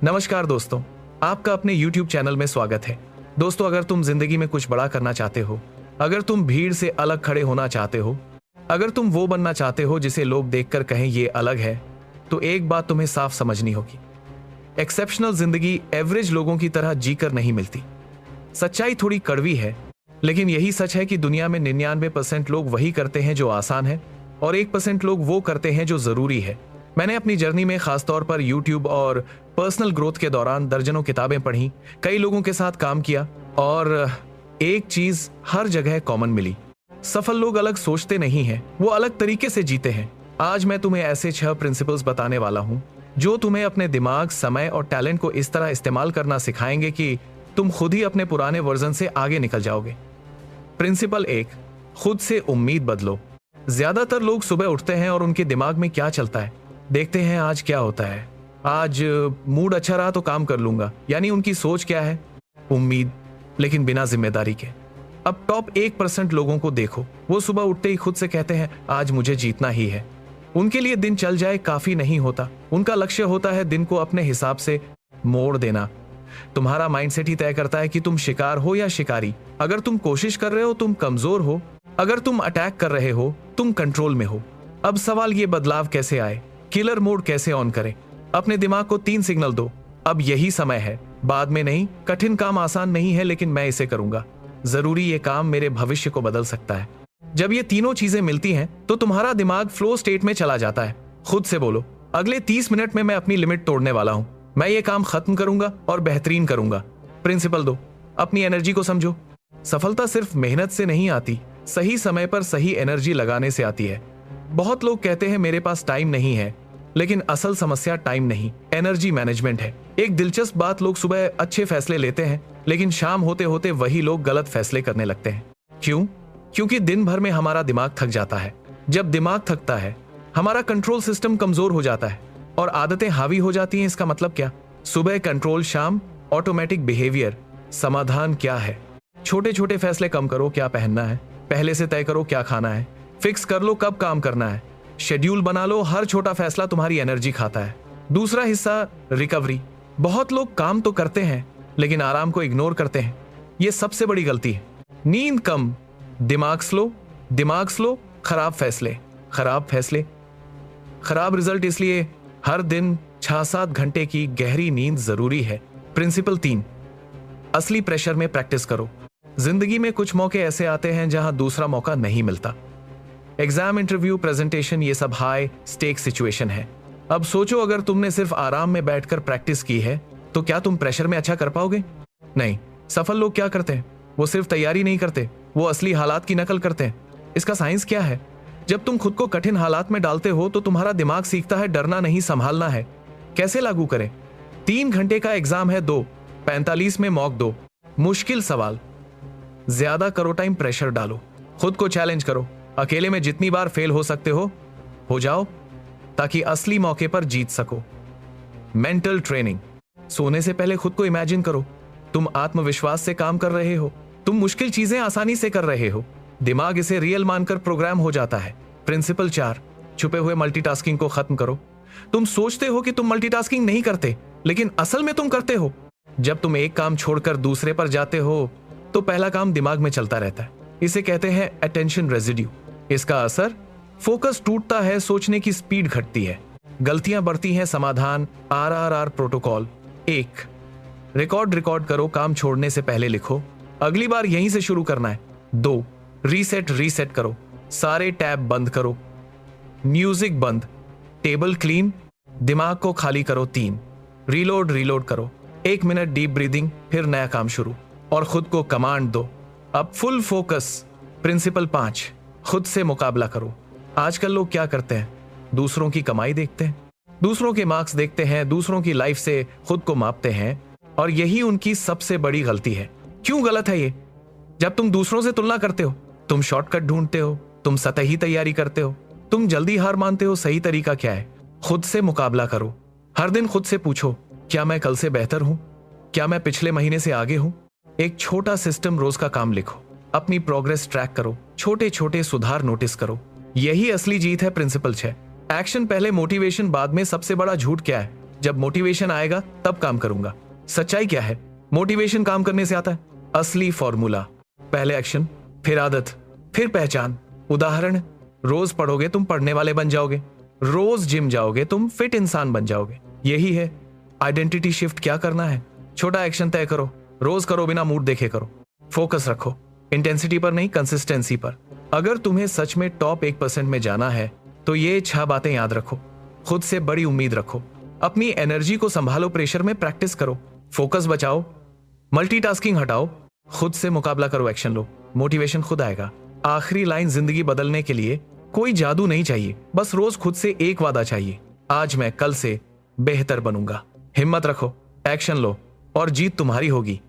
नमस्कार दोस्तों, आपका अपने YouTube चैनल में स्वागत है। दोस्तों, अगर तुम जिंदगी में कुछ बड़ा करना चाहते हो, अगर तुम भीड़ से अलग खड़े होना चाहते हो, अगर तुम वो बनना चाहते हो जिसे लोग देखकर कहें ये अलग है, तो एक बात तुम्हें साफ समझनी होगी। एक्सेप्शनल जिंदगी एवरेज लोगों की तरह जीकर नहीं मिलती। सच्चाई थोड़ी कड़वी है, लेकिन यही सच है कि दुनिया में 99% लोग वही करते हैं जो आसान है और 1% लोग वो करते हैं जो जरूरी है। मैंने अपनी जर्नी में खासतौर पर यूट्यूब और पर्सनल ग्रोथ के दौरान दर्जनों किताबें पढ़ी, कई लोगों के साथ काम किया और एक चीज हर जगह कॉमन मिली। सफल लोग अलग सोचते नहीं हैं, वो अलग तरीके से जीते हैं। आज मैं तुम्हें ऐसे 6 प्रिंसिपल्स बताने वाला हूं जो तुम्हें अपने दिमाग, समय और टैलेंट को इस तरह इस्तेमाल करना सिखाएंगे कि तुम खुद ही अपने पुराने वर्जन से आगे निकल जाओगे। प्रिंसिपल 1, खुद से उम्मीद बदलो। ज्यादातर लोग सुबह उठते हैं और उनके दिमाग में क्या चलता है, देखते हैं आज क्या होता है, आज मूड अच्छा रहा तो काम कर लूंगा। यानी उनकी सोच क्या है? उम्मीद, लेकिन बिना जिम्मेदारी के। अब टॉप 1% लोगों को देखो, वो सुबह उठते ही खुद से कहते हैं आज मुझे जीतना ही है। उनके लिए दिन चल जाए काफी नहीं होता, उनका लक्ष्य होता है दिन को अपने हिसाब से मोड़ देना। तुम्हारा माइंडसेट ही तय करता है कि तुम शिकार हो या शिकारी। अगर तुम कोशिश कर रहे हो तुम कमजोर हो, अगर तुम अटैक कर रहे हो तुम कंट्रोल में हो। अब सवाल ये बदलाव कैसे आए, किलर मोड कैसे ऑन करें? अपने दिमाग को 3 सिग्नल दो, अब यही समय है, बाद में नहीं। कठिन काम आसान नहीं है, लेकिन मैं इसे करूंगा। जरूरी ये काम मेरे भविष्य को बदल सकता है। जब ये तीनों चीजें मिलती हैं तो तुम्हारा दिमाग फ्लो स्टेट में चला जाता है। खुद से बोलो, अगले 30 मिनट में मैं अपनी लिमिट तोड़ने वाला हूं, मैं ये काम खत्म करूंगा और बेहतरीन करूंगा। प्रिंसिपल 2, अपनी एनर्जी को समझो। सफलता सिर्फ मेहनत से नहीं आती, सही समय पर सही एनर्जी लगाने से आती है। बहुत लोग कहते हैं मेरे पास टाइम नहीं है, लेकिन असल समस्या टाइम नहीं, एनर्जी मैनेजमेंट है। एक दिलचस्प बात, लोग सुबह अच्छे फैसले लेते हैं, लेकिन शाम होते होते वही लोग गलत फैसले करने लगते हैं। क्यों? क्योंकि दिन भर में हमारा दिमाग थक जाता है। जब दिमाग थकता है, हमारा कंट्रोल सिस्टम कमजोर हो जाता है और आदतें हावी हो जाती हैं। इसका मतलब क्या? सुबह कंट्रोल, शाम ऑटोमेटिक बिहेवियर। समाधान क्या है? छोटे छोटे फैसले कम करो, क्या पहनना है, पहले से तय करो क्या खाना है, फिक्स कर लो कब काम करना है, शेड्यूल बना लो। हर छोटा फैसला तुम्हारी एनर्जी खाता है। दूसरा हिस्सा, रिकवरी। बहुत लोग काम तो करते हैं लेकिन आराम को इग्नोर करते हैं, यह सबसे बड़ी गलती है। नींद कम, दिमाग स्लो, खराब फैसले, खराब रिजल्ट। इसलिए हर दिन 6-7 घंटे की गहरी नींद जरूरी है। प्रिंसिपल 3, असली प्रेशर में प्रैक्टिस करो। जिंदगी में कुछ मौके ऐसे आते हैं जहां दूसरा मौका नहीं मिलता। एग्जाम, इंटरव्यू, प्रेजेंटेशन, ये सब हाई स्टेक सिचुएशन है। अब सोचो, अगर तुमने सिर्फ आराम में बैठकर प्रैक्टिस की है तो क्या तुम प्रेशर में अच्छा कर पाओगे? नहीं। सफल लोग क्या करते हैं? वो सिर्फ तैयारी नहीं करते, वो असली हालात की नकल करते हैं। इसका साइंस क्या है? जब तुम खुद को कठिन हालात में डालते हो तो तुम्हारा दिमाग सीखता है डरना नहीं, संभालना है। कैसे लागू करें? 3 घंटे का एग्जाम है, 45 में मॉक दो। मुश्किल सवाल ज्यादा करो, टाइम प्रेशर डालो, खुद को चैलेंज करो। अकेले में जितनी बार फेल हो सकते हो जाओ, ताकि असली मौके पर जीत सको। मेंटल ट्रेनिंग, सोने से पहले खुद को इमेजिन करो तुम आत्मविश्वास से काम कर रहे हो, तुम मुश्किल चीजें आसानी से कर रहे हो। दिमाग इसे रियल मानकर प्रोग्राम हो जाता है। प्रिंसिपल 4, छुपे हुए मल्टीटास्किंग को खत्म करो। तुम सोचते हो कि तुम मल्टीटास्किंग नहीं करते, लेकिन असल में तुम करते हो। जब तुम एक काम छोड़कर दूसरे पर जाते हो तो पहला काम दिमाग में चलता रहता है। इसे कहते हैं अटेंशन रेजिड्यू। इसका असर, फोकस टूटता है, सोचने की स्पीड घटती है, गलतियां बढ़ती हैं। समाधान, RRR प्रोटोकॉल। 1, रिकॉर्ड करो, काम छोड़ने से पहले लिखो, अगली बार यहीं से शुरू करना है। 2, रीसेट करो, सारे टैब बंद करो, म्यूजिक बंद, टेबल क्लीन, दिमाग को खाली करो। 3, रीलोड करो, 1 मिनट डीप ब्रीदिंग, फिर नया काम शुरू और खुद को कमांड दो, अब फुल फोकस। प्रिंसिपल 5, खुद से मुकाबला करो। आजकल लोग क्या करते हैं? दूसरों की कमाई देखते हैं, दूसरों के मार्क्स देखते हैं, दूसरों की लाइफ से खुद को मापते हैं और यही उनकी सबसे बड़ी गलती है। क्यों गलत है ये? जब तुम दूसरों से तुलना करते हो तुम शॉर्टकट ढूंढते हो, तुम सतही तैयारी करते हो, तुम जल्दी हार मानते हो। सही तरीका क्या है? खुद से मुकाबला करो। हर दिन खुद से पूछो, क्या मैं कल से बेहतर हूं? क्या मैं पिछले महीने से आगे हूं? एक छोटा सिस्टम, रोज का काम लिखो, अपनी प्रोग्रेस ट्रैक करो, छोटे छोटे सुधार नोटिस करो। यही असली जीत है। प्रिंसिपल 6, एक्शन पहले मोटिवेशन बाद में। सबसे बड़ा झूठ क्या है? जब मोटिवेशन आएगा तब काम करूंगा। सच्चाई क्या है? मोटिवेशन काम करने से आता है। असली फॉर्मूला, पहले एक्शन, फिर आदत, फिर पहचान। उदाहरण, रोज पढ़ोगे तुम पढ़ने वाले बन जाओगे, रोज जिम जाओगे तुम फिट इंसान बन जाओगे। यही है आइडेंटिटी शिफ्ट। क्या करना है? छोटा एक्शन तय करो, रोज करो, बिना मूड देखे करो। फोकस रखो इंटेंसिटी पर नहीं, कंसिस्टेंसी पर। अगर तुम्हें सच में टॉप 1% में जाना है तो ये 6 बातें याद रखो। खुद से बड़ी उम्मीद रखो, अपनी एनर्जी को संभालो, प्रेशर में प्रैक्टिस करो, फोकस बचाओ, मल्टीटास्किंग हटाओ, खुद से मुकाबला करो, एक्शन लो, मोटिवेशन खुद आएगा। आखिरी लाइन, जिंदगी बदलने के लिए कोई जादू नहीं चाहिए, बस रोज खुद से एक वादा चाहिए, आज मैं कल से बेहतर बनूंगा। हिम्मत रखो, एक्शन लो और जीत तुम्हारी होगी।